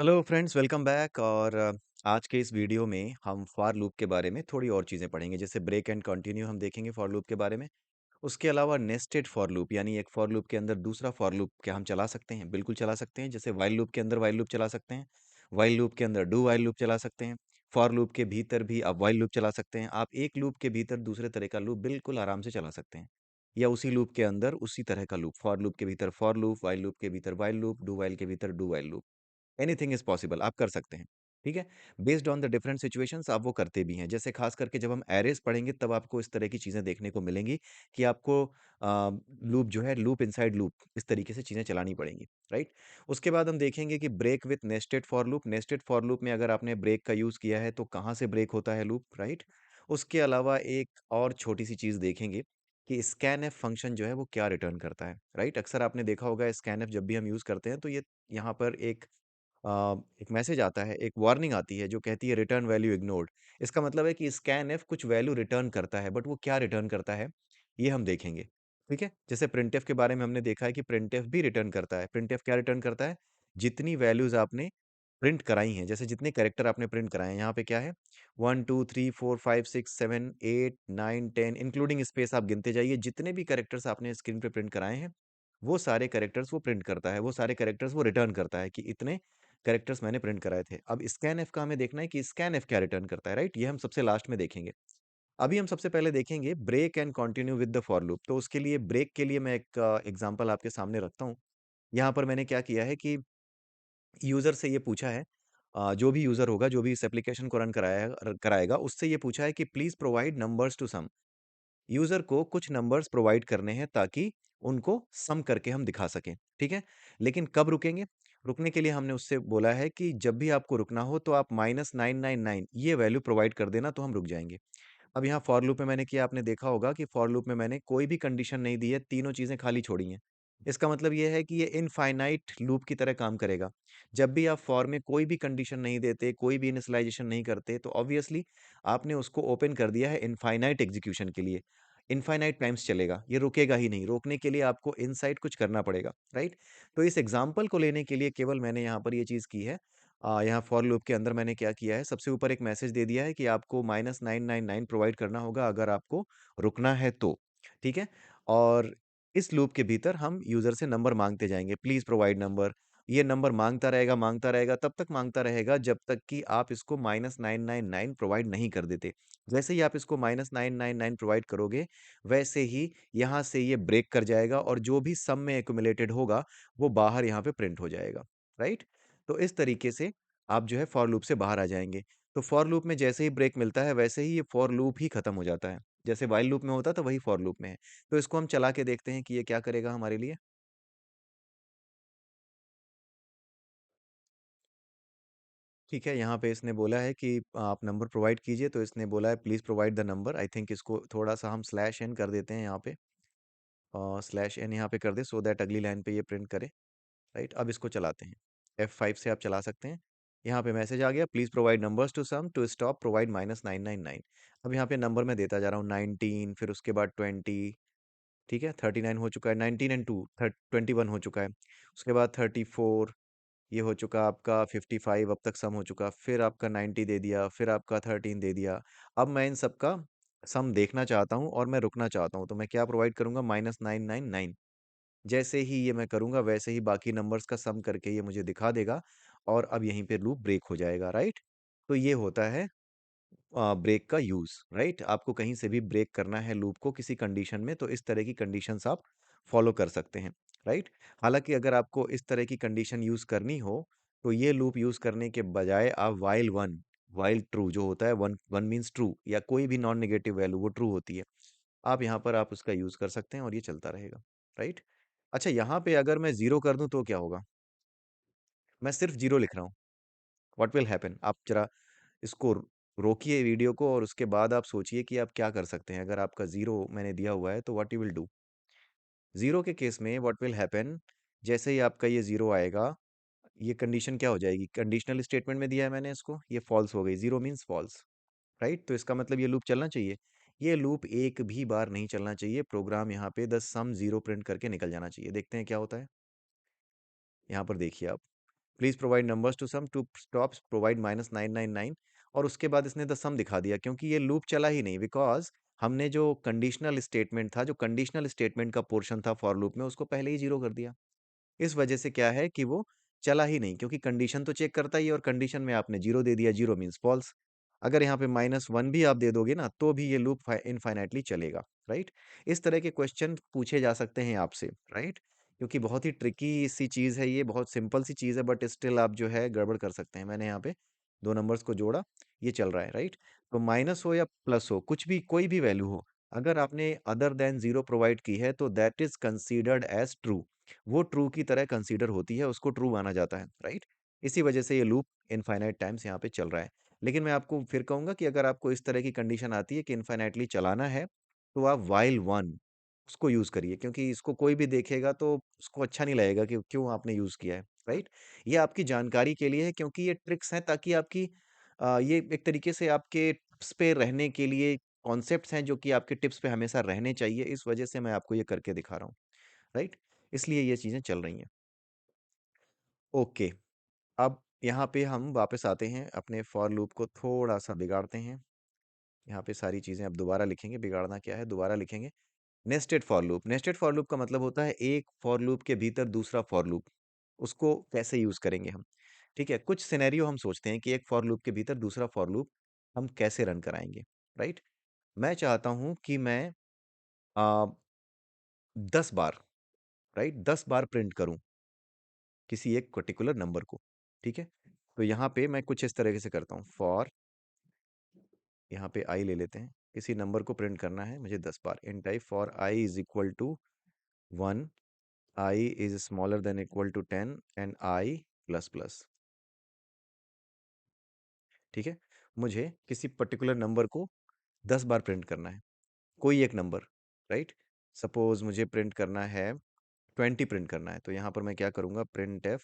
Hello friends, welcome back. और आज के इस वीडियो में हम फॉर लूप के बारे में थोड़ी और चीज़ें पढ़ेंगे। जैसे ब्रेक एंड कंटिन्यू हम देखेंगे फॉर लूप के बारे में। उसके अलावा नेस्टेड फॉर लूप, यानी एक फॉर लूप के अंदर दूसरा फॉर लूप क्या हम चला सकते हैं? बिल्कुल चला सकते हैं। जैसे वाइल लूप के अंदर वाइल लूप चला सकते हैं, वाइल लूप के अंदर डू वाइल लूप चला सकते हैं, फॉर लूप के भीतर भी आप वाइल लूप चला सकते हैं। आप एक लूप के भीतर दूसरे तरह का लूप बिल्कुल आराम से चला सकते हैं, या उसी लूप के अंदर उसी तरह का लूप, फॉर लूप के भीतर फॉर लूप, वाइल लूप के भीतर वाइल लूप, डू वाइल के भीतर do while loop. Anything is possible, आप कर सकते हैं। ठीक है। Based on the different situations आप वो करते भी हैं। जैसे खास करके जब हम एरेज पढ़ेंगे तब आपको इस तरह की चीजें देखने को मिलेंगी कि आपको लूप जो है, लूप इनसाइड लूप, इस तरीके से चीजें चलानी पड़ेंगी। राइट। उसके बाद हम देखेंगे कि break with nested for loop. Nested for loop में अगर आपने ब्रेक का यूज किया है तो कहाँ से ब्रेक होता है लूप। राइट। उसके अलावा एक और छोटी सी चीज देखेंगे कि स्कैन एफ फंक्शन जो है वो क्या रिटर्न करता है। राइट। अक्सर आपने देखा होगा स्कैन एफ जब भी हम यूज करते हैं तो ये यहाँ पर एक मैसेज आता है, एक वार्निंग आती है जो कहती है रिटर्न वैल्यू इग्नोर्ड। इसका मतलब है कि स्कैन एफ कुछ वैल्यू रिटर्न करता है, बट वो क्या रिटर्न करता है ये हम देखेंगे। ठीक है। जैसे प्रिंटफ के बारे में हमने देखा है कि प्रिंटफ भी रिटर्न करता है। प्रिंटफ क्या रिटर्न करता है? जितनी वैल्यूज आपने प्रिंट कराई हैं, जैसे जितने कैरेक्टर आपने प्रिंट कराए हैं, यहाँ पे क्या है, 1 2 3 4 5 6 7 8 9 10 इंक्लूडिंग स्पेस, आप गिनते जाइए जितने भी कैरेक्टर्स आपने स्क्रीन पे प्रिंट कराए हैं, वो सारे कैरेक्टर्स वो प्रिंट करता है, वो सारे कैरेक्टर्स वो रिटर्न करता है कि इतने कैरेक्टर्स मैंने प्रिंट कराए थे। अब स्कैन एफ का हमें देखना है कि स्कैन एफ क्या रिटर्न करता है। राइट। ये हम सबसे लास्ट में देखेंगे। अभी हम सबसे पहले देखेंगे break and continue with the for loop. तो उसके लिए, ब्रेक के लिए मैं एक एग्जांपल आपके सामने रखता हूँ। यहाँ पर मैंने क्या किया है कि यूजर से ये पूछा है, जो भी यूजर होगा, जो भी इस एप्लीकेशन को रन कराएगा, उससे ये पूछा है कि please provide numbers to sum. User को कुछ नंबर्स प्रोवाइड करने हैं ताकि उनको सम करके हम दिखा सकें। ठीक है। लेकिन कब रुकेंगे? रुकने के लिए हमने उससे बोला है कि जब भी आपको रुकना हो तो आप -999 ये वैल्यू प्रोवाइड कर देना, तो हम रुक जाएंगे। अब यहाँ फॉर लूप में मैंने किया, आपने देखा होगा कि फॉर लूप में मैंने कोई भी कंडीशन नहीं दी है, तीनों चीजें खाली छोड़ी हैं। इसका मतलब ये है कि ये इनफाइनाइट लूप की तरह काम करेगा। जब भी आप फॉर में कोई भी कंडीशन नहीं देते, कोई भी इनिशियलाइजेशन नहीं करते, तो ऑब्वियसली आपने उसको ओपन कर दिया है इनफाइनाइट एग्जीक्यूशन के लिए। इनफाइनाइट टाइम्स चलेगा, ये रुकेगा ही नहीं। रोकने के लिए आपको इनसाइड कुछ करना पड़ेगा। राइट। तो इस एग्जाम्पल को लेने के लिए केवल मैंने यहाँ पर ये चीज़ की है। यहाँ फॉर लूप के अंदर मैंने क्या किया है, सबसे ऊपर एक मैसेज दे दिया है कि आपको -999 प्रोवाइड करना होगा अगर आपको रुकना है तो। ठीक है। और इस लूप के भीतर हम यूजर से नंबर मांगते जाएंगे, प्लीज प्रोवाइड नंबर। ये नंबर मांगता रहेगा, तब तक मांगता रहेगा जब तक कि आप इसको -999 प्रोवाइड नहीं कर देते। जैसे ही आप इसको -999 प्रोवाइड करोगे, वैसे ही यहाँ से ये ब्रेक कर जाएगा और जो भी सम में एक्युमुलेटेड होगा वो बाहर यहाँ पे प्रिंट हो जाएगा। राइट। तो इस तरीके से आप जो है फॉर लूप से बाहर आ जाएंगे। तो फॉर लूप में जैसे ही ब्रेक मिलता है वैसे ही ये फॉर लूप ही खत्म हो जाता है। जैसे वाइल लूप में होता था वही फॉर लूप में है। तो इसको हम चला के देखते हैं कि ये क्या करेगा हमारे लिए। ठीक है। यहाँ पे इसने बोला है कि आप नंबर प्रोवाइड कीजिए, तो इसने बोला है please provide the number. I think इसको थोड़ा सा हम स्लैश एन कर देते हैं यहाँ पे, स्लैश एन यहाँ पे कर दे, सो दैट अगली लाइन पे ये प्रिंट करे। राइट। अब इसको चलाते हैं। F5 से आप चला सकते हैं। यहाँ पे मैसेज आ गया, please provide numbers to sum to stop provide -999। अब यहाँ पे नंबर मैं देता जा रहा हूँ, 19, फिर उसके बाद 20। ठीक है। 39 हो चुका है, 19 एंड 2 21 हो चुका है। उसके बाद 34, ये हो चुका आपका 55, अब तक सम हो चुका, फिर आपका 90 दे दिया, फिर आपका 13 दे दिया। अब मैं इन सब का सम देखना चाहता हूँ और मैं रुकना चाहता हूँ, तो मैं क्या प्रोवाइड करूंगा, -999। जैसे ही ये मैं करूंगा वैसे ही बाकी नंबर्स का सम करके ये मुझे दिखा देगा, और अब यहीं पे लूप ब्रेक हो जाएगा। राइट। तो ये होता है ब्रेक का यूज। राइट। आपको कहीं से भी ब्रेक करना है लूप को किसी कंडीशन में, तो इस तरह की कंडीशंस आप फॉलो कर सकते हैं। राइट। हालांकि अगर आपको इस तरह की कंडीशन यूज करनी हो, तो ये लूप यूज करने के बजाय आप वाइल वन, वाइल ट्रू जो होता है, वन वन मीन्स ट्रू, या कोई भी नॉन नेगेटिव वैल्यू वो ट्रू होती है, आप यहाँ पर आप उसका यूज कर सकते हैं और ये चलता रहेगा। राइट। अच्छा, यहाँ पे अगर मैं जीरो कर दूं तो क्या होगा? मैं सिर्फ जीरो लिख रहा हूँ, व्हाट विल हैपन? आप जरा इसको रोकिए वीडियो को, और उसके बाद आप सोचिए कि आप क्या कर सकते हैं अगर आपका जीरो मैंने दिया हुआ है, तो what you will do. Zero के केस में व्हाट विल हैपन, जैसे ही आपका ये जीरो आएगा, ये कंडीशन क्या हो जाएगी, कंडीशनल स्टेटमेंट में दिया है मैंने इसको, ये फॉल्स हो गई, जीरो मीन्स फॉल्स। राइट। तो इसका मतलब ये लूप चलना चाहिए। ये लूप एक भी बार नहीं चलना चाहिए, प्रोग्राम यहाँ पे द सम जीरो प्रिंट करके निकल जाना चाहिए। देखते हैं क्या होता है। यहाँ पर देखिए आप, please provide numbers to sum to stop provide -999। और उसके बाद इसने द सम दिखा दिया, क्योंकि ये लूप चला ही नहीं, बिकॉज हमने जो कंडीशनल स्टेटमेंट था, जो कंडीशनल स्टेटमेंट का पोर्शन था फॉर लूप में, उसको पहले ही जीरो कर दिया। इस वजह से क्या है कि वो चला ही नहीं, क्योंकि कंडीशन तो चेक करता ही है, और कंडीशन में आपने जीरो दे दिया, जीरो मीन्स फॉल्स। अगर यहाँ पे -1 भी आप दे दोगे ना, तो भी ये लूप इनफाइनाइटली चलेगा, राइट। इस तरह के क्वेश्चन पूछे जा सकते हैं आपसे, राइट। क्योंकि बहुत ही ट्रिकी सी चीज़ है ये, बहुत सिंपल सी चीज़ है, बट स्टिल आप जो है गड़बड़ कर सकते हैं। मैंने यहाँ पे दो नंबर्स को जोड़ा, ये चल रहा है, राइट। तो माइनस हो या प्लस हो, कुछ भी कोई भी वैल्यू हो, अगर आपने अदर देन जीरो प्रोवाइड की है, तो that is considered as true. वो ट्रू की तरह कंसीडर होती है, उसको ट्रू माना जाता है, राइट। इसी वजह से ये लूप इनफाइनाइट टाइम्स यहाँ पे चल रहा है। लेकिन मैं आपको फिर कहूंगा कि अगर आपको इस तरह की कंडीशन आती है कि इनफाइनाइटली चलाना है, तो आप वाइल वन उसको यूज करिए, क्योंकि इसको कोई भी देखेगा तो उसको अच्छा नहीं लगेगा कि क्यों आपने यूज किया है, राइट। ये आपकी जानकारी के लिए है, क्योंकि ये ट्रिक्स हैं ताकि आपकी ये एक तरीके से आपके टिप्स पे रहने के लिए कॉन्सेप्ट्स हैं, जो कि आपके टिप्स पे हमेशा रहने चाहिए। इस वजह से मैं आपको ये करके दिखा रहा हूँ, राइट। इसलिए ये चीजें चल रही हैं। ओके, अब यहाँ पे हम वापस आते हैं, अपने फॉर लूप को थोड़ा सा बिगाड़ते हैं। यहाँ पे सारी चीजें अब दोबारा लिखेंगे, बिगाड़ना क्या है, दोबारा लिखेंगे। Nested for loop, nested for loop का मतलब होता है एक फॉर लूप के भीतर दूसरा फॉर लूप। उसको कैसे यूज करेंगे हम? ठीक है, कुछ सिनेरियो हम सोचते हैं कि एक फॉर लूप के भीतर दूसरा फॉर लूप हम कैसे रन कराएंगे, राइट। मैं चाहता हूं कि मैं 10 बार, राइट, 10 बार प्रिंट करूं किसी एक पर्टिकुलर नंबर को, ठीक है। तो यहाँ पे मैं कुछ इस तरीके से करता हूँ, फॉर, यहाँ पे आई ले लेते हैं, किसी नंबर को प्रिंट करना है मुझे 10 बार। In type for i is equal to 1, i is smaller than equal to 10 and i plus plus, ठीक है। मुझे किसी पर्टिकुलर नंबर को 10 बार प्रिंट करना है, कोई एक नंबर, राइट। सपोज मुझे प्रिंट करना है 20 प्रिंट करना है, तो यहाँ पर मैं क्या करूँगा, प्रिंट एफ,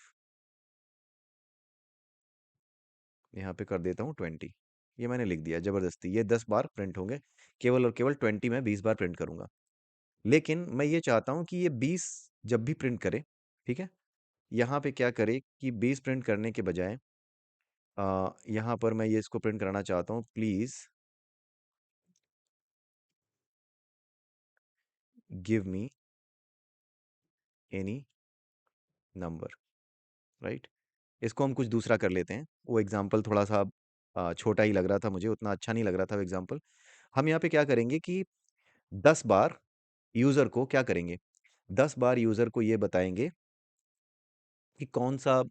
यहाँ पे कर देता हूँ 20। ये मैंने लिख दिया जबरदस्ती, ये 10 बार प्रिंट होंगे, केवल और केवल 20 में 20 बार प्रिंट करूंगा। लेकिन मैं ये चाहता हूँ कि ये 20 जब भी प्रिंट करे, ठीक है, यहाँ पे क्या करे कि 20 प्रिंट करने के बजाय यहाँ पर मैं ये इसको प्रिंट कराना चाहता हूँ, please give me any number, right. इसको हम कुछ दूसरा कर लेते हैं, वो एग्जाम्पल थोड़ा सा छोटा ही लग रहा था मुझे, उतना अच्छा नहीं लग रहा था वो एग्जाम्पल। हम यहाँ पे क्या करेंगे कि 10 बार यूजर को क्या करेंगे, 10 बार यूजर को ये बताएंगे कि कौन सा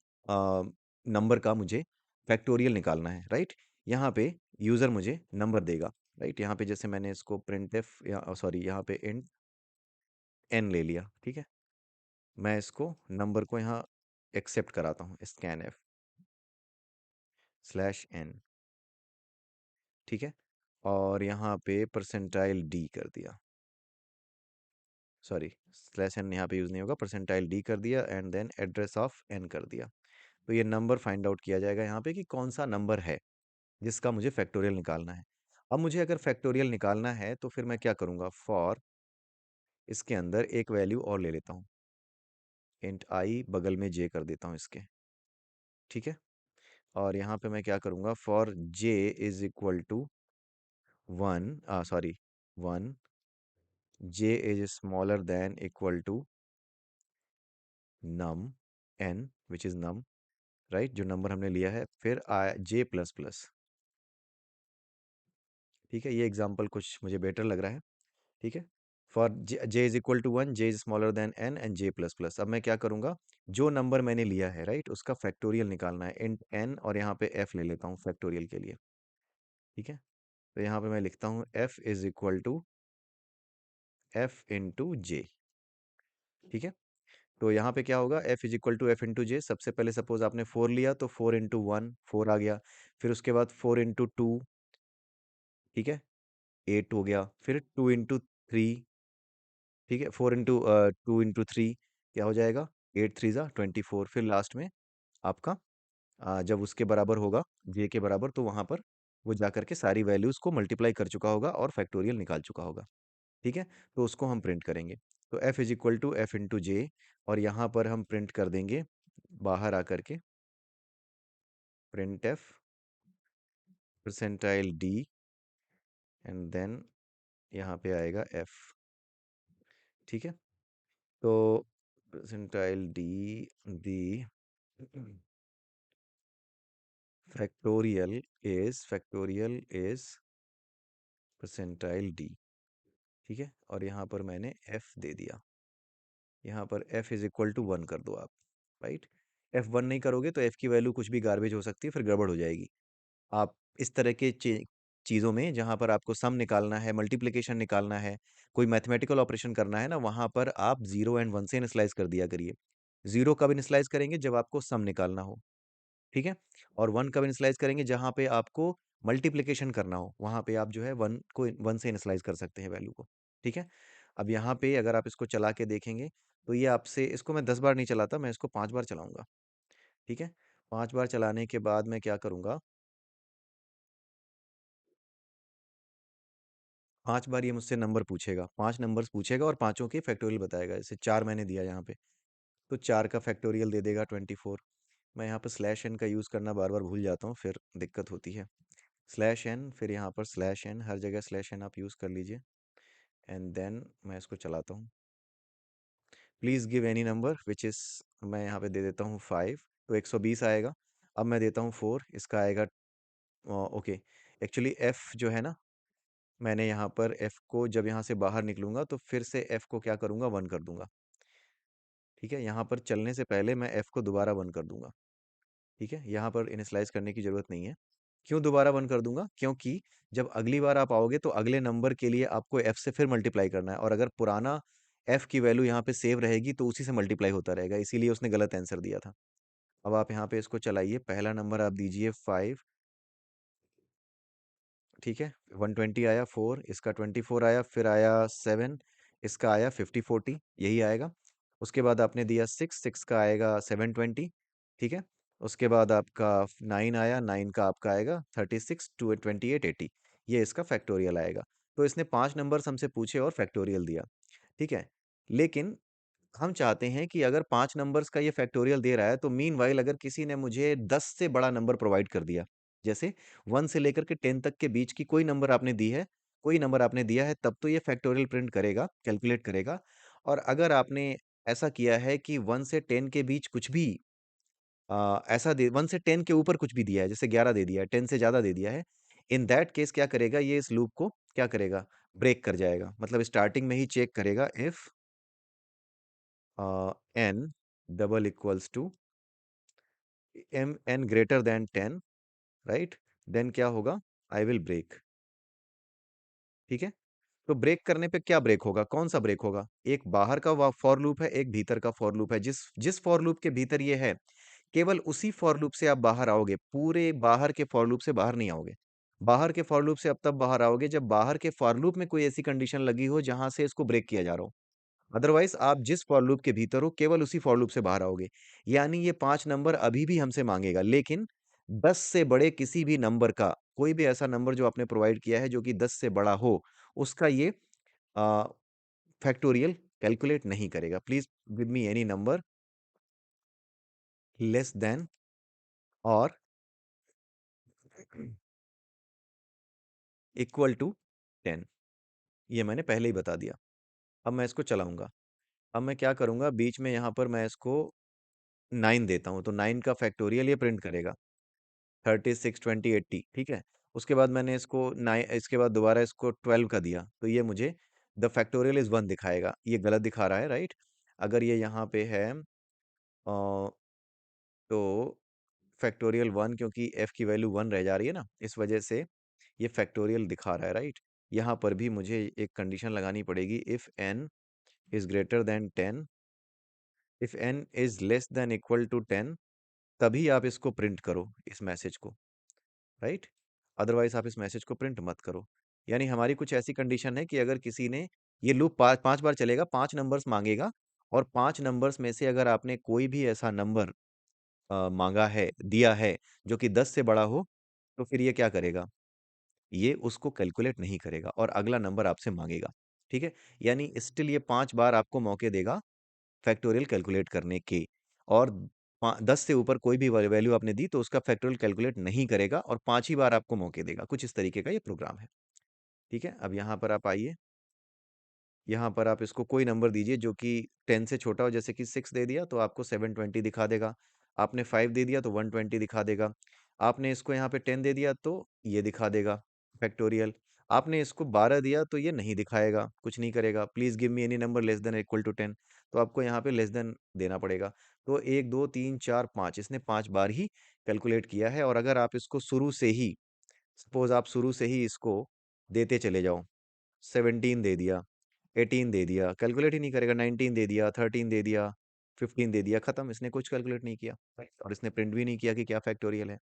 नंबर का मुझे फैक्टोरियल निकालना है, राइट। यहाँ पे यूजर मुझे नंबर देगा, राइट। यहाँ पे जैसे मैंने इसको प्रिंट एफ, या सॉरी, यहाँ पे इंट एन ले लिया, ठीक है। मैं इसको नंबर को यहाँ एक्सेप्ट कराता हूँ, स्कैन एफ स्लैश एन, ठीक है। और यहाँ पे परसेंटाइल डी कर दिया, सॉरी, स्लैश एन यहाँ पे यूज नहीं होगा, परसेंटाइल डी कर दिया, and then address of n कर दिया। तो ये नंबर फाइंड आउट किया जाएगा यहाँ पे कि कौन सा नंबर है जिसका मुझे फैक्टोरियल निकालना है। अब मुझे अगर फैक्टोरियल निकालना है, तो फिर मैं क्या करूँगा, फॉर इसके अंदर एक वैल्यू और ले लेता हूँ, इंट आई बगल में जे कर देता हूँ इसके, ठीक है। और यहाँ पे मैं क्या करूँगा, for j is equal to 1, sorry, 1, j is smaller than equal to num n which is num, right, जो नंबर हमने लिया है, फिर जे प्लस प्लस, ठीक है। ये एग्जाम्पल कुछ मुझे बेटर लग रहा है, ठीक है। For j is equal to 1, j is smaller than n and j plus plus. अब मैं क्या करूंगा, जो नंबर मैंने लिया है, राइट, उसका फैक्टोरियल निकालना है, इंट एन, और यहाँ पे एफ ले लेता हूँ फैक्टोरियल के लिए, ठीक है। तो यहाँ पे मैं लिखता हूँ f is equal to f into j, ठीक है। तो यहाँ पे क्या होगा, f is equal to f into j. सबसे पहले सपोज आपने 4 लिया, तो 4 इंटू 1 4 आ गया, फिर उसके बाद 4 इंटू 2, ठीक है, 8 हो गया, फिर 2 इंटू 3, ठीक है, 4 इंटू 2 इंटू 3 क्या हो जाएगा, 8 3 ज़ा 24, फिर लास्ट में आपका जब उसके बराबर होगा, जे के बराबर, तो वहां पर वो जा करके सारी वैल्यूज को मल्टीप्लाई कर चुका होगा और फैक्टोरियल निकाल चुका होगा, ठीक है। तो उसको हम प्रिंट करेंगे, तो f is equal to f into j, और यहाँ पर हम प्रिंट कर देंगे बाहर आकर के print f percentile d and then यहाँ पे आएगा एफ। ठीक है, तो percentile d the factorial is percentile d. ठीक है, और यहाँ पर मैंने एफ दे दिया। यहाँ पर एफ इज इक्वल टू 1 कर दो आप। राइट, एफ 1 नहीं करोगे तो एफ की वैल्यू कुछ भी गार्बेज हो सकती है, फिर गड़बड़ हो जाएगी। आप इस तरह के चीज़ों में जहाँ पर आपको सम निकालना है, मल्टीप्लिकेशन निकालना है, कोई मैथमेटिकल ऑपरेशन करना है ना, वहाँ पर आप 0 एंड 1 से इनिशलाइज कर दिया करिए। 0 कब इनिशलाइज करेंगे? जब आपको सम निकालना हो। ठीक है, और 1 कब इनिशलाइज करेंगे? जहाँ पे आपको मल्टीप्लिकेशन करना हो, वहाँ पे आप जो है 1 को 1 से इनिशलाइज कर सकते हैं वैल्यू को। ठीक है, अब यहाँ पे अगर आप इसको चला के देखेंगे तो ये आपसे, इसको मैं 10 बार नहीं चलाता, मैं इसको 5 बार चलाऊंगा। ठीक है, 5 बार चलाने के बाद मैं क्या करूँगा, 5 बार ये मुझसे नंबर पूछेगा, 5 नंबर्स पूछेगा और पांचों के फैक्टोरियल बताएगा। जैसे 4 मैंने दिया यहाँ पे, तो 4 का फैक्टोरियल दे देगा 24। मैं यहाँ पर स्लैश एन का यूज़ करना बार बार भूल जाता हूँ, फिर दिक्कत होती है। स्लैश एन, फिर यहाँ पर स्लैश एन, हर जगह स्लैश एन आप यूज़ कर लीजिए। एंड देन मैं इसको चलाता हूँ। Please give any number which is, मैं यहाँ पे दे देता हूँ 5, तो 120 आएगा। अब मैं देता हूँ 4, इसका आएगा ओके। एक्चुअली एफ़ जो है ना, मैंने यहाँ पर एफ़ को जब यहाँ से बाहर निकलूंगा तो फिर से एफ़ को क्या करूँगा, 1 कर दूंगा। ठीक है, यहाँ पर चलने से पहले मैं एफ़ को दोबारा 1 कर दूंगा। ठीक है, यहाँ पर इनिशलाइज करने की ज़रूरत नहीं है। क्यों दोबारा 1 कर दूंगा? क्योंकि जब अगली बार आप आओगे तो अगले नंबर के लिए आपको एफ़ से फिर मल्टीप्लाई करना है, और अगर पुराना एफ़ की वैल्यू यहाँ पे सेव रहेगी तो उसी से मल्टीप्लाई होता रहेगा, इसीलिए उसने गलत आंसर दिया था। अब आप यहाँ पे इसको चलाइए, पहला नंबर आप दीजिए 5। ठीक है, 120 आया, 4 इसका, 24 आया, फिर आया 7 इसका, आया 50 40 यही आएगा। उसके बाद आपने दिया 6, 6 का आएगा 720। ठीक है, उसके बाद आपका 9 आया, 9 का आपका आएगा 36, 28 80, ये इसका फैक्टोरियल आएगा। तो इसने 5 नंबर्स हमसे पूछे और फैक्टोरियल दिया। ठीक है, लेकिन हम चाहते हैं कि अगर 5 नंबर्स का ये फैक्टोरियल दे रहा है तो मीनवाइल अगर किसी ने मुझे 10 से बड़ा नंबर प्रोवाइड कर दिया, जैसे 1 से लेकर के 10 तक के बीच की कोई नंबर आपने दी है, कोई नंबर आपने दिया है, तब तो ये फैक्टोरियल प्रिंट करेगा, कैलकुलेट करेगा। और अगर आपने ऐसा किया है कि 1 से 10 के बीच कुछ भी ऐसा दे, 1 से 10 के ऊपर कुछ भी दिया है, जैसे 11 दे दिया है, 10 से ज्यादा दे दिया है, इन दैट केस क्या करेगा, ये इस लूप को क्या करेगा, ब्रेक कर जाएगा। मतलब स्टार्टिंग में ही चेक करेगा, if n double equals to m n greater than 10, right, then क्या होगा, आई विल ब्रेक। ठीक है, तो ब्रेक करने पे क्या ब्रेक होगा, कौन सा ब्रेक होगा? एक बाहर का फॉर लूप है, एक भीतर का फॉर लूप है। जिस जिस फॉर लूप के भीतर ये है, केवल उसी फॉर लूप से आप बाहर आओगे, पूरे बाहर के फॉर लूप से बाहर नहीं आओगे। बाहर के फॉर लूप से अब तब बाहर आओगे जब बाहर के फॉर लूप में कोई ऐसी कंडीशन लगी हो जहां से इसको ब्रेक किया जा रहा हो। अदरवाइज आप जिस फॉर लूप के भीतर हो, केवल उसी फॉर लूप से बाहर आओगे। यानी ये 5 नंबर अभी भी हमसे मांगेगा, लेकिन 10 से बड़े किसी भी नंबर का, कोई भी ऐसा नंबर जो आपने प्रोवाइड किया है जो कि 10 से बड़ा हो, उसका ये फैक्टोरियल कैलकुलेट नहीं करेगा। Please give me any number less then और इक्वल टू 10। ये मैंने पहले ही बता दिया। अब मैं इसको चलाऊंगा। अब मैं क्या करूंगा, बीच में यहाँ पर मैं इसको 9 देता हूँ, तो 9 का फैक्टोरियल ये प्रिंट करेगा, 36 20 80। ठीक है, उसके बाद मैंने इसको 9, इसके बाद दोबारा इसको 12 का दिया, तो ये मुझे द फैक्टोरियल इज 1 दिखाएगा। ये गलत दिखा रहा है, राइट। अगर ये यहाँ पे है तो फैक्टोरियल 1, क्योंकि एफ की वैल्यू 1 रह जा रही है ना, इस वजह से ये फैक्टोरियल दिखा रहा है, राइट। यहाँ पर भी मुझे एक कंडीशन लगानी पड़ेगी, if n is greater than 10, if n is less than equal to 10, तभी आप इसको प्रिंट करो, इस मैसेज को, राइट। अदरवाइज आप इस मैसेज को प्रिंट मत करो। यानी हमारी कुछ ऐसी कंडीशन है कि अगर किसी ने, ये लूप 5 बार चलेगा, 5 नंबर्स मांगेगा, और 5 नंबर्स में से अगर आपने कोई भी ऐसा नंबर मांगा है, दिया है, जो कि 10 से बड़ा हो, तो फिर ये क्या करेगा, ये उसको कैलकुलेट नहीं करेगा और अगला नंबर आपसे मांगेगा। ठीक है, यानी स्टिल ये 5 बार आपको मौके देगा फैक्टोरियल कैलकुलेट करने के। और 10 से ऊपर कोई भी वैल्यू आपने दी तो उसका फैक्टोरियल कैलकुलेट नहीं करेगा और 5 ही बार आपको मौके देगा। कुछ इस तरीके का ये प्रोग्राम है। ठीक है? अब यहाँ पर आप आइए। यहाँ पर आप इसको कोई नंबर दीजिए जो कि 10 से छोटा हो, जैसे कि 6 दे दिया तो आपको 720 दिखा देगा। आपने 5 दे दिया तो 120 दिखा देगा। आपने इसको यहाँ पे 10 दे दिया तो ये दिखा देगा फैक्टोरियल। आपने इसको 12 दिया तो ये नहीं दिखाएगा, कुछ नहीं करेगा। Please give me any number less than equal to 10, तो आपको यहाँ पे लेस देन देना पड़ेगा। तो 1 2 3 4 5, इसने 5 बार ही कैलकुलेट किया है। और अगर आप इसको शुरू से ही, सपोज आप शुरू से ही इसको देते चले जाओ, 17 दे दिया, 18 दे दिया, कैलकुलेट ही नहीं करेगा। 19 दे दिया, 13 दे दिया, 15 दे दिया, खत्म। इसने कुछ कैलकुलेट नहीं किया और इसने प्रिंट भी नहीं किया कि क्या फैक्टोरियल है।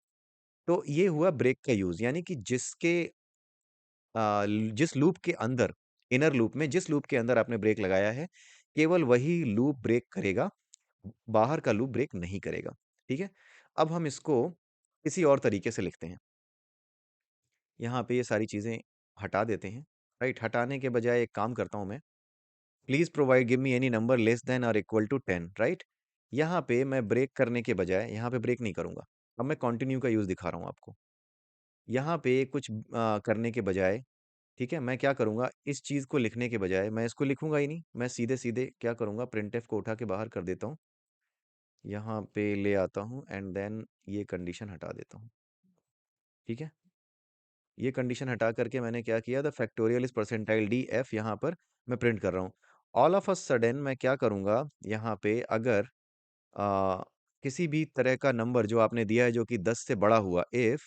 तो ये हुआ ब्रेक का यूज, यानी कि जिस लूप के अंदर, इनर लूप में जिस लूप के अंदर आपने ब्रेक लगाया है, केवल वही लूप ब्रेक करेगा, बाहर का लूप ब्रेक नहीं करेगा। ठीक है? अब हम इसको किसी और तरीके से लिखते हैं। यहाँ पे ये सारी चीजें हटा देते हैं। राइट? हटाने के बजाय एक काम करता हूं मैं, please provide give me any number less then और इक्वल टू 10। राइट? यहाँ पे मैं ब्रेक करने के बजाय यहाँ पे ब्रेक नहीं करूंगा। अब मैं कंटिन्यू का यूज दिखा रहा हूँ आपको। यहाँ पे कुछ करने के बजाय, ठीक है, मैं क्या करूंगा, इस चीज को लिखने के बजाय मैं इसको लिखूंगा ही नहीं। मैं सीधे सीधे क्या करूंगा, प्रिंटफ को उठा के बाहर कर देता हूँ, यहाँ पे ले आता हूँ एंड देन ये कंडीशन हटा देता हूँ। ठीक है? ये कंडीशन हटा करके मैंने क्या किया, the factorial is percentile D F, यहाँ पर मैं प्रिंट कर रहा हूँ। ऑल ऑफ अ सडन मैं क्या करूंगा, यहाँ पे अगर आ, किसी भी तरह का नंबर जो आपने दिया है जो कि 10 से बड़ा हुआ, if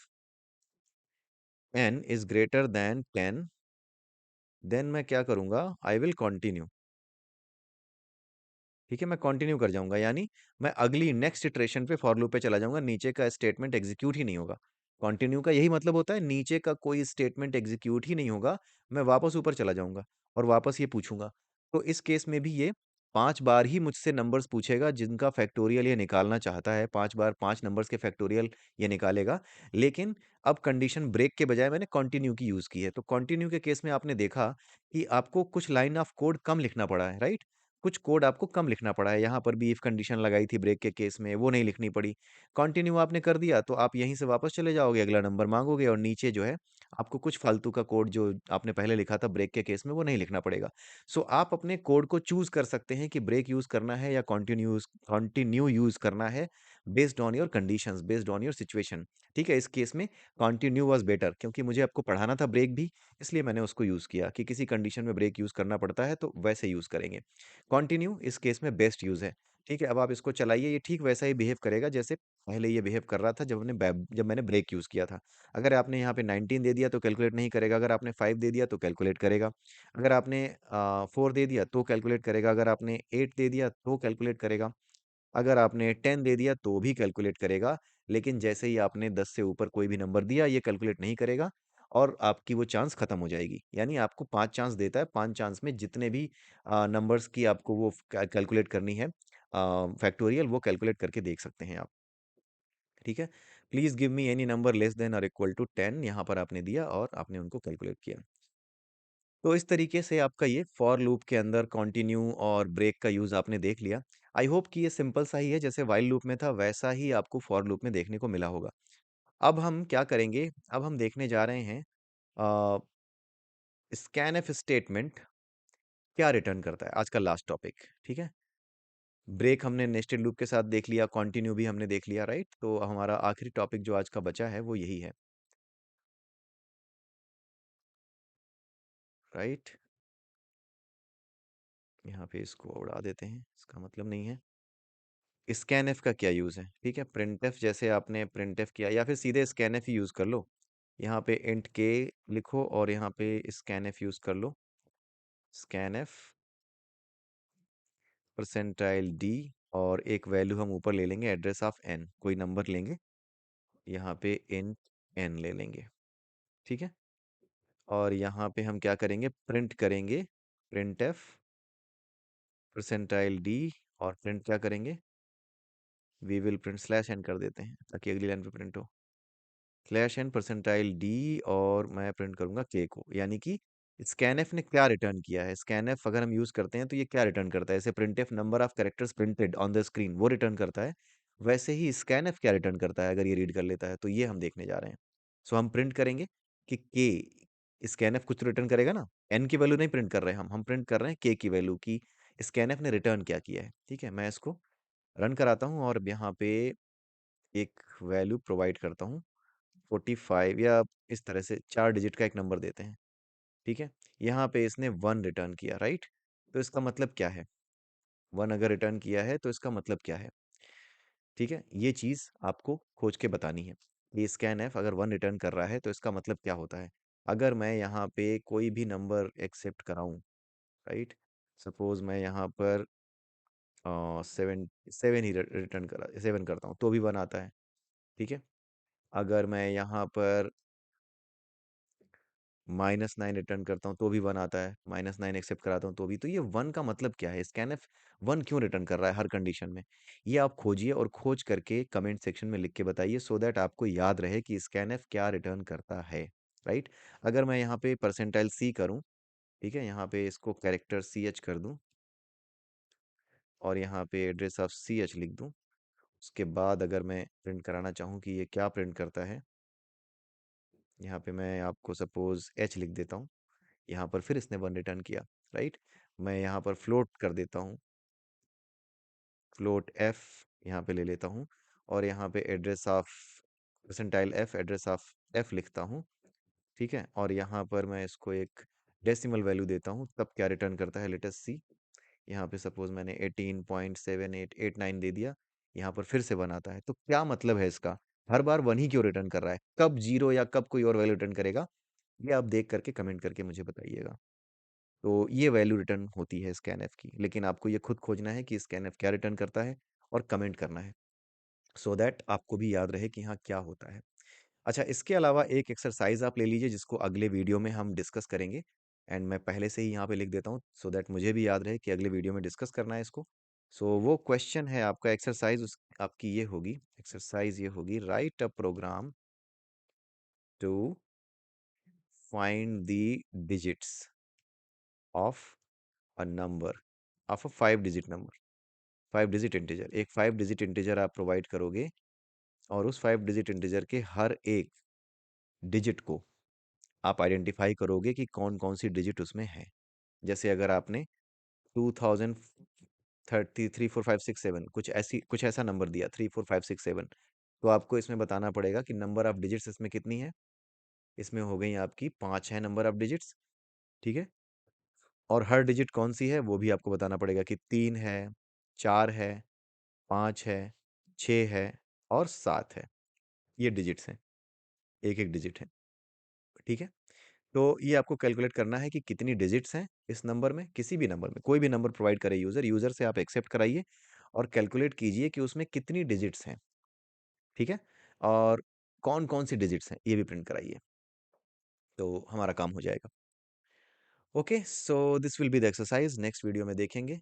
n is greater than 10, then मैं क्या करूंगा, आई विल कंटिन्यू। ठीक है? मैं कंटिन्यू कर जाऊंगा, यानी मैं अगली नेक्स्ट इटरेशन पे फॉर लूप पे चला जाऊंगा, नीचे का स्टेटमेंट एग्जीक्यूट ही नहीं होगा। कंटिन्यू का यही मतलब होता है, नीचे का कोई स्टेटमेंट एग्जीक्यूट ही नहीं होगा। मैं वापस ऊपर चला जाऊंगा और वापस ये पूछूंगा। तो इस केस में भी ये 5 बार ही मुझसे नंबर्स पूछेगा जिनका फैक्टोरियल ये निकालना चाहता है। 5 बार 5 नंबर्स के फैक्टोरियल ये निकालेगा। लेकिन अब कंडीशन ब्रेक के बजाय मैंने कंटिन्यू की यूज की है। तो कंटिन्यू के केस में आपने देखा कि आपको कुछ लाइन ऑफ कोड कम लिखना पड़ा है। राइट? कुछ कोड आपको कम लिखना पड़ा है। यहाँ पर भी इफ कंडीशन लगाई थी ब्रेक के केस में, वो नहीं लिखनी पड़ी। कंटिन्यू आपने कर दिया तो आप यहीं से वापस चले जाओगे, अगला नंबर मांगोगे और नीचे जो है आपको कुछ फालतू का कोड जो आपने पहले लिखा था ब्रेक के केस में, वो नहीं लिखना पड़ेगा। सो आप अपने कोड को चूज कर सकते हैं कि ब्रेक यूज करना है या कंटिन्यू यूज करना है, based on your conditions, based on your situation. ठीक है? इस केस में कंटिन्यू वाज बेटर, क्योंकि मुझे आपको पढ़ाना था ब्रेक भी, इसलिए मैंने उसको यूज किया कि किसी कंडीशन में ब्रेक यूज करना पड़ता है तो वैसे यूज करेंगे। कंटिन्यू इस केस में बेस्ट यूज है। ठीक है? अब आप इसको चलाइए, ये ठीक वैसा ही बिहेव करेगा जैसे पहले ये बिहेव कर रहा था जब मैंने ब्रेक यूज किया था। अगर आपने यहाँ पे 19 दे दिया तो कैलकुलेट नहीं करेगा। अगर आपने 5 दे दिया तो कैलकुलेट करेगा। अगर आपने 4 दे दिया तो कैलकुलेट करेगा। अगर आपने 8 दे दिया तो कैलकुलेट करेगा। अगर आपने 10 दे दिया तो भी कैलकुलेट करेगा। लेकिन जैसे ही आपने 10 से ऊपर कोई भी नंबर दिया, ये कैलकुलेट नहीं करेगा और आपकी वो चांस खत्म हो जाएगी। यानी आपको 5 चांस देता है, 5 चांस में जितने भी नंबर्स की आपको वो कैलकुलेट करनी है फैक्टोरियल, वो कैलकुलेट करके देख सकते हैं आप। ठीक है? Please give me any number less then और इक्वल टू 10, यहाँ पर आपने दिया और आपने उनको कैलकुलेट किया। तो इस तरीके से आपका ये फॉर लूप के अंदर कंटिन्यू और ब्रेक का यूज आपने देख लिया। आई होप कि ये सिंपल सा ही है, जैसे व्हाइल लूप में था वैसा ही आपको फॉर लूप में देखने को मिला होगा। अब हम क्या करेंगे, अब हम देखने जा रहे हैं स्कैनफ स्टेटमेंट क्या रिटर्न करता है, आज का लास्ट टॉपिक। ठीक है? ब्रेक हमने नेस्टेड लूप के साथ देख लिया, कंटिन्यू भी हमने देख लिया। राइट? तो हमारा आखिरी टॉपिक जो आज का बचा है वो यही है। राइट? यहाँ पे इसको उड़ा देते हैं, इसका मतलब नहीं है। स्कैनफ का क्या यूज़ है? ठीक है, प्रिंटफ जैसे आपने प्रिंटफ किया, या फिर सीधे स्कैनफ ही यूज़ कर लो। यहाँ पे इंट के लिखो और यहाँ पे स्कैनफ यूज़ कर लो। स्कैनफ परसेंटाइल डी, और एक वैल्यू हम ऊपर ले लेंगे, एड्रेस ऑफ एन, कोई नंबर लेंगे, यहाँ पे इंट एन ले लेंगे। ठीक है? और यहाँ पे हम क्या करेंगे, प्रिंट करेंगे प्रिंटफ परसेंटाइल डी, और प्रिंट क्या करेंगे, we will print slash n कर देते हैं ताकि अगली लाइन पे प्रिंट हो। स्लैश एन परसेंटाइल डी, और मैं प्रिंट करूंगा के को, यानी कि स्कैनफ ने क्या रिटर्न किया है। स्कैनफ अगर हम यूज करते हैं तो ये क्या रिटर्न करता है, जैसे printf number of characters printed on the screen, वो रिटर्न करता है। वैसे ही स्कैनफ क्या रिटर्न करता है अगर ये रीड कर लेता है, तो ये हम देखने जा रहे हैं। सो हम प्रिंट करेंगे कि के स्कैनफ कुछ तो रिटर्न करेगा ना। एन की वैल्यू नहीं प्रिंट कर रहे हैं, हम प्रिंट कर रहे हैं के की वैल्यू की स्कैनफ ने रिटर्न क्या किया है। ठीक है, मैं इसको रन कराता हूँ और यहाँ पे एक वैल्यू प्रोवाइड करता हूँ 45, या इस तरह से 4 डिजिट का एक नंबर देते हैं। ठीक है, यहाँ पे इसने 1 रिटर्न किया, राइट। तो इसका मतलब क्या है, 1 अगर रिटर्न किया है तो इसका मतलब क्या है। ठीक है, ये चीज़ आपको खोज के बतानी है। ये स्कैन एफ अगर 1 रिटर्न कर रहा है तो इसका मतलब क्या होता है। अगर मैं यहाँ पे कोई भी नंबर एक्सेप्ट कराऊँ, राइट, सपोज मैं यहाँ पर 7 ही रिटर्न करा 7 करता हूँ तो भी 1 आता है। ठीक है, अगर मैं यहाँ पर -9 रिटर्न करता हूँ तो भी 1 आता है, -9 एक्सेप्ट कराता हूँ तो भी। तो ये 1 का मतलब क्या है, स्कैनफ 1 क्यों रिटर्न कर रहा है हर कंडीशन में। ये आप खोजिए और खोज करके कमेंट सेक्शन में लिख के बताइए, सो दैट आपको याद रहे कि स्कैनफ क्या रिटर्न करता है, राइट। अगर मैं यहाँ पे परसेंटाइल सी करूँ, ठीक है, यहाँ पे इसको कैरेक्टर सी एच कर दूँ और यहाँ पे एड्रेस ऑफ सी एच लिख दूँ। उसके बाद अगर मैं प्रिंट कराना चाहूँ कि ये क्या प्रिंट करता है, यहाँ पे मैं आपको सपोज एच लिख देता हूँ। यहाँ पर फिर इसने 1 रिटर्न किया, राइट। मैं यहाँ पर फ्लोट कर देता हूँ, फ्लोट एफ यहाँ पे ले लेता हूँ और यहाँ पे address of percentile F, address of F लिखता हूँ। ठीक है, और यहाँ पर मैं इसको एक डेसिमल वैल्यू देता हूँ, तब क्या रिटर्न करता है लेटेस्ट सी। यहाँ पे सपोज मैंने 18.7889 दे दिया, यहाँ पर फिर से 1 आता है। तो क्या मतलब है इसका, हर बार 1 ही क्यों रिटर्न कर रहा है, कब 0 या कब कोई और वैल्यू रिटर्न करेगा, ये आप देख करके कमेंट करके मुझे बताइएगा। तो ये वैल्यू रिटर्न होती है स्कैनफ की, लेकिन आपको ये खुद खोजना है कि स्कैनफ क्या रिटर्न करता है और कमेंट करना है, सो दैट आपको भी याद रहे कि हाँ क्या होता है। अच्छा, इसके अलावा एक एक्सरसाइज आप ले लीजिए जिसको अगले वीडियो में हम डिस्कस करेंगे। एंड मैं पहले से ही यहाँ पे लिख देता हूँ सो दैट मुझे भी याद रहे कि अगले वीडियो में डिस्कस करना है इसको। सो वो क्वेश्चन है आपका एक्सरसाइज, उस आपकी ये होगी एक्सरसाइज, ये होगी write a program to find the digits of a number, of a 5 digit number, 5 digit integer. एक 5 डिजिट इंटीजर आप प्रोवाइड करोगे और उस 5 डिजिट इंटीजर के हर एक डिजिट को आप आइडेंटिफाई करोगे कि कौन कौन सी डिजिट उसमें है। जैसे अगर आपने 2033 4 5 6 7 कुछ ऐसा नंबर दिया 3 4 5 6 7, तो आपको इसमें बताना पड़ेगा कि नंबर ऑफ डिजिट्स इसमें कितनी है। इसमें हो गई आपकी 5 है नंबर ऑफ डिजिट्स। ठीक है, और हर डिजिट कौन सी है वो भी आपको बताना पड़ेगा कि 3 है, 4 है, 5 है, 6 है और 7 है। ये डिजिट्स हैं, एक एक डिजिट है। ठीक है, तो ये आपको कैलकुलेट करना है कि कितनी डिजिट्स हैं इस नंबर में, किसी भी नंबर में, कोई भी नंबर प्रोवाइड करे यूजर, यूजर से आप एक्सेप्ट कराइए और कैलकुलेट कीजिए कि उसमें कितनी डिजिट्स हैं। ठीक है, और कौन कौन सी डिजिट्स हैं ये भी प्रिंट कराइए, तो हमारा काम हो जाएगा। Okay, so this will be the exercise. Next video में देखेंगे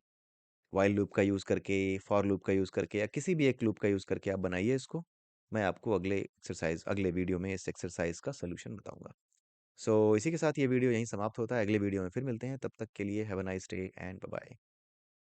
वाइल लूप का यूज़ करके, फॉर लूप का यूज़ करके, या किसी भी एक लूप का यूज़ करके आप बनाइए इसको। मैं आपको अगले वीडियो में इस एक्सरसाइज का सोल्यूशन बताऊंगा। सो इसी के साथ ये वीडियो यहीं समाप्त होता है, अगले वीडियो में फिर मिलते हैं, तब तक के लिए have a nice day and bye bye.